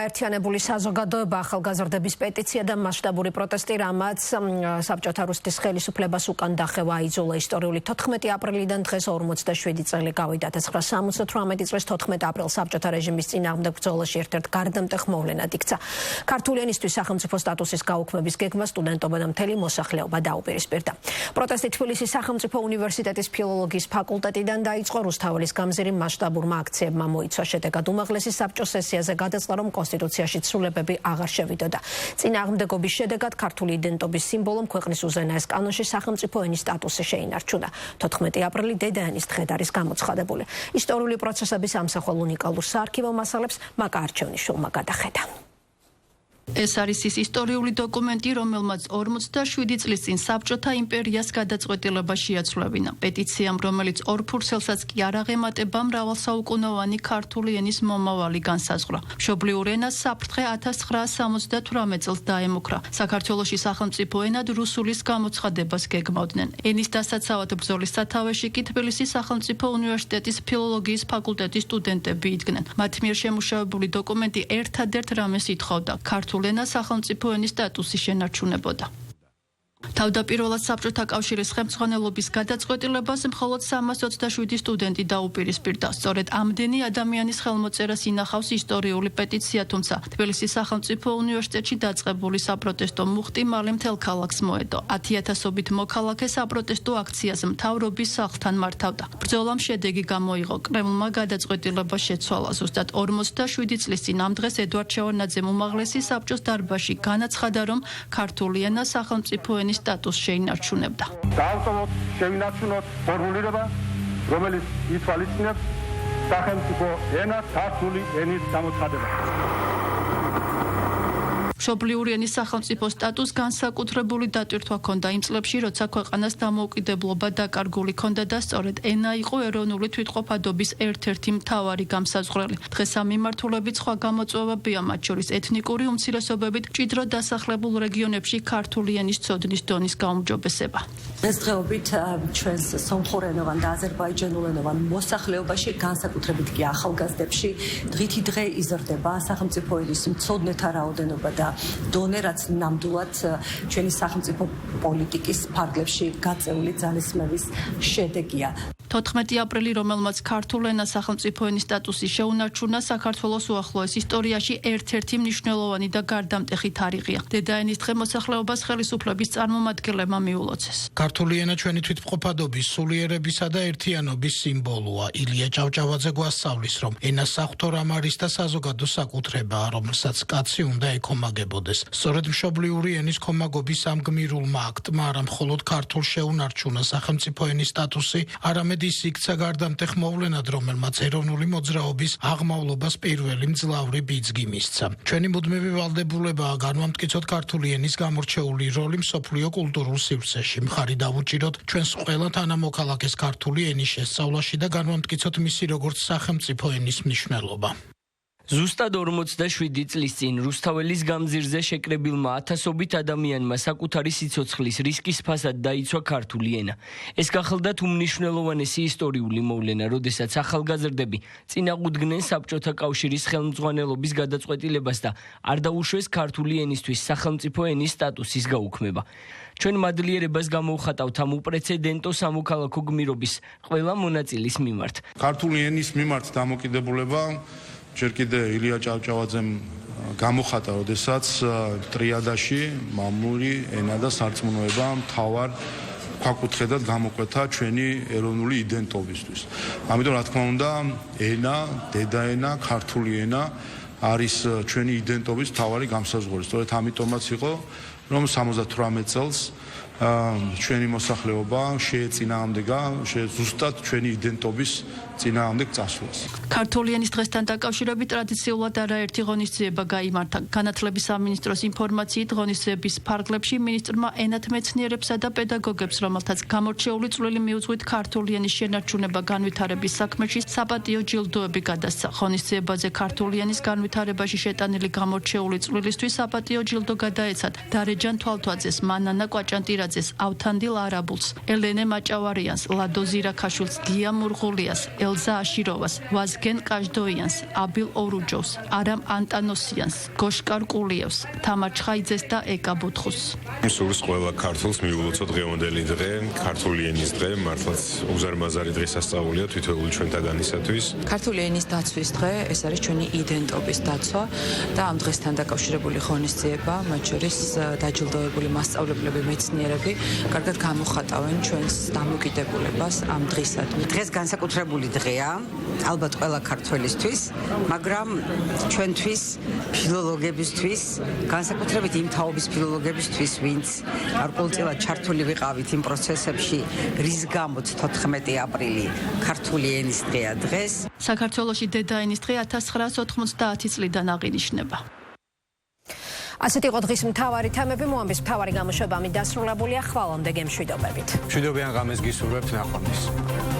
გაერთიანებული საზოგადოება ახალგაზრდების პეტიცია და მასშტაბური პროტესტი, რამაც საბჭოთა რუსეთის ხელისუფლებას უკან დახევა აიძულა ისტორიული 14 აპრილიდან დღეს 47 წელი გავიდა. 1978 წლის 14 აპრილს საბჭოთა რეჟიმის წინააღმდეგ ბრძოლაში ერთ-ერთ გარდამტეხ მოვლენად იქცა. ქართული ენისთვის სახელმწიფო სტატუსის გაუქმების გეგმა სტუდენტობა და მთელი მოსახლეობა დაუპირისპირდა. პროტესტი თბილისის სახელმწიფო უნივერსიტეტის ფილოლოგიის ფაკულტეტიდან დაიწყო. რუსთაველის გამზირი მასშტაბურმა აქციებმა მოიცვა. შედეგად უმაღლესი საბჭოს სესიაზე გადაწყდა, რომ კონსტიტუციაში ცვლილებები აღარ შევიდოდა. წინააღმდეგობის შედეგად ქართული იდენტობის სიმბოლომ ქვეყნის უზენაეს კანონში სახელმწიფო ენის სტატუსი შეინარჩუნა. 14 აპრილი დედაენის დღედ არის გამოცხადებული. ისტორიული პროცესების ამსახველ უნიკალურ საარქივო მასალებს მაკა არჩევნიშვილმა გადახედა. ეს არის ის ისტორიული დოკუმენტი, რომელმაც 47 წლის წინ საბჭოთა იმპერიას გადაწყვეტილება შეაცვლევინა. პეტიციამ, რომელიც ორ ფურცელსაც კი არ აღემატება, მრავალსაუკუნოვანი ქართული ენის მომავალი განსაზღვრა. მშობლიურ ენას საფრთხე 1978 წელს დაემუქრა. საქართველოში სახელმწიფო ენად რუსულის გამოცხადებას გეგმავდნენ. ენის დასაცავად ბრძოლის სათავეში კი თბილისის სახელმწიფო უნივერსიტეტის ფილოლოგიის ფაკულტეტის სტუდენტები იდგნენ. მათ მიერ შემუშავებული დოკუმენტი ერთადერთ რამეს ითხოვდა: ქართულ ენა სახელმწიფო ენის სტატუსი შენარჩუნებოდა. თავდაპირველად საბჭოთა კავშირის ხელმძღვანელობის გადაწყვეტილებას მხოლოდ 327 სტუდენტი დაუპირისპირდა. სწორედ ამდენი ადამიანის ხელმოწერას ინახავს ისტორიული პეტიცია, თუმცა თბილისის სახელმწიფო უნივერსიტეტში დაწყებული საპროტესტო მუხტი მალე მთელ ქალაქს მოედო. 10,000-ობით მოქალაქე საპროტესტო აქციას მთავრობის სახლთან მართავდა. ბრძოლამ შედეგი გამოიღო. კრემლმა გადაწყვეტილება შეცვალა. ზუსტად 47 წლის წინ ამ დღეს ედვარდ შევარდნაძემ უმაღლესი საბჭოს დარბაზში განაცხადა, რომ ქართული ენა სახელმწიფო ენის სტატუსს შეინარჩუნებდა. დავწოვოთ, შევინარჩუნოთ ფორმულირება, რომელიც ითვალისწინებს სახელმწიფო ენას ქართული ენის გამოცხადებას. მშობლიური ენის სახელმწიფო სტატუსს განსაკუთრებული დატვირთვა ჰქონდა იმ წლებში, როცა ქვეყანას დამოუკიდებლობა დაკარგული ჰქონდა და სწორედ ენა იყო ეროვნული თვითყოფადობის ერთ-ერთი მთავარი გამსაზღვრელი. დღეს ამ მიმართულებით სხვა გამოწვევებია, მათ შორის ეთნიკური უმცირესობებით მჭიდროდ დასახლებულ რეგიონებში ქართული ენის ცოდნის დონის გაუმჯობესება. დღესდღეობით ჩვენს სომხურენოვან და აზერბაიჯანულენოვან მოსახლეობაში, განსაკუთრებით კი ახალგაზრდებში, დღითი დღე იზრდება სახელმწიფო ენის მცოდნეთა რაოდენობა და დონე, რაც ნამდვილად ჩვენი სახელმწიფო პოლიტიკის ფარგლებში გაწეული ძალისხმევის შედეგია. 14 აპრილი, რომელმაც ქართულ ენას სახელმწიფო ენის სტატუსი შეუნარჩუნა, საქართველოს უახლოეს ისტორიაში ერთ-ერთი მნიშვნელოვანი და გარდამტეხი თარიღია. დედაენის დღე მოსახლეობას ხელისუფლების წარმომადგენლებმა მიულოცეს. ქართული ენა ჩვენი თვითმყოფადობის, სულიერებისა და ერთიანობის სიმბოლოა. ილია ჭავჭავაძე გვასწავლის, რომ ენა საღვთო რამ არის და საზოგადო საკუთრებაა, რომელსაც კაცი უნდა ეკომაგებოდეს. სწორედ მშობლიური ენის კომაგობის ამ გმირულმა აქტმა არა მხოლოდ ქართულ შეუნარჩუნა სახელმწიფო ენის სტატუსი, არამედ ის იქცა გარდამტეხ მოვლენად, რომელმაც ეროვნული მოძრაობის აღმავლობას პირველი მძლავრი ბიძგი მისცა. ჩვენი მუდმივი ვალდებულებაა განვამტკიცოთ ქართული ენის გამორჩეული როლი მსოფლიო კულტურულ სივრცეში. მხარი დავუჭიროთ ჩვენს ყველა თანამოქალაქეს ქართული ენის შესწავლაში და განვამტკიცოთ მისი როგორც სახელმწიფო ენის მნიშვნელობა. ზუსტად 47 წლის წინ რუსთაველის გამზირზე შეკრებილმა ათასობით ადამიანმა საკუთარი სიცოცხლის რისკის ფასად დაიცვა ქართული ენა. ეს გახლდათ უმნიშვნელოვანესი ისტორიული მოვლენა, როდესაც ახალგაზრდები წინააღმდეგნენ საბჭოთა კავშირის ხელმძღვანელობის გადაწყვეტილებას და არ დაუშვეს ქართული ენისთვის სახელმწიფო ენის სტატუსის გაუქმება. ჩვენ მადლიერებას გამოვხატავთ ამ უპრეცედენტო სამოქალაქო გმირობის ყველა მონაწილის მიმართ. ქართული ენის მიმართ დამოკიდებულება ჯერ კიდე ილია ჭავჭავაძემ გამოხატა, როდესაც ტრიადაში მამული ენა და სარწმუნოება მთავარ ქვაკუთხედად გამოკვეთა ჩვენი ეროვნული იდენტობისთვის. ამიტომ რა თქმა უნდა, ენა, დედაენა, ქართული ენა არის ჩვენი იდენტობის მთავარი გამსაზღვრელი. სწორედ ამიტომაც იყო, რომ 78 წელს ჩვენი მოსახლეობა შეეწინააღმდეგა ზუსტად ჩვენი იდენტობის წინააღმდეგ წასვლას. ქართული ენის დღესთან დაკავშირებით ტრადიციულად არაერთი ღონისძიება გაიმართა. განათლების სამინისტროს ინფორმაციით, ღონისძიების ფარგლებში მინისტრმა ენათმეცნიერებსა და პედაგოგებს, რომელთაც გამორჩეული წვლილი მიუძღვით ქართული ენის შენარჩუნება განვითარების საქმეში, საპატიო ჯილდოები გადასცა. ღონისძიებაზე ქართული ენის განვითარებაში შეტანილი გამორჩეული წვლილისთვის საპატიო ჯილდო გადაეცათ დარე ლეჯან თვალთვაძეს, მანანა კვაჭანტირაძეს, ავთანდილ არაბულს, ელენე მაჭავარიანს, ლადო ზირაქაშვილს, გია მურღულიას, ელზა აშიროვას, ვაზგენ კაჟდოიანს, აბილ ორუჯოვს, არამ ანტანოსიანს, გოშკარ კულიევს, თამარ ჩხაიძეს და ეკა ბუთხუს. სურს ყველა ქართულს მიულოცო დღევანდელი დღე, ქართული ენის დღე, მართლაც უზარმაზარი დღესასწაულია თითოეული ჩვენთაგანისათვის. ქართული ენის დაცვის დღე, ეს არის ჩვენი იდენტობის დაცვა და ამ დღესთან დაკავშირებული ღონისძიება, მათ შორის დაჯილდოებული მასწავლებლები, მეცნიერები, კარგად გამოხატავენ ჩვენს დამოკიდებულებას ამ დღისადმი. დღეს განსაკუთრებული დღეა, ალბათ ყველა ქართველისთვის, მაგრამ ჩვენთვის, ფილოლოგებისთვის, განსაკუთრებით იმ თაობის ფილოლოგებისთვის, ვინც გარკვეულწილად ჩართული ვიყავით იმ პროცესებში, რის გამოც 14 აპრილი ქართული ენის დღეა დღეს. საქართველოში დედაენის დღე 1990 წლიდან აღინიშნება. ასეთი იყო დღის მთავარი თემები, მოამბის მთავარი გამოშვება დასრულებულია. ხვალამდე გემშვიდობებით. მშვიდობიან ღამეს გისურვებთ, ნახვამდის.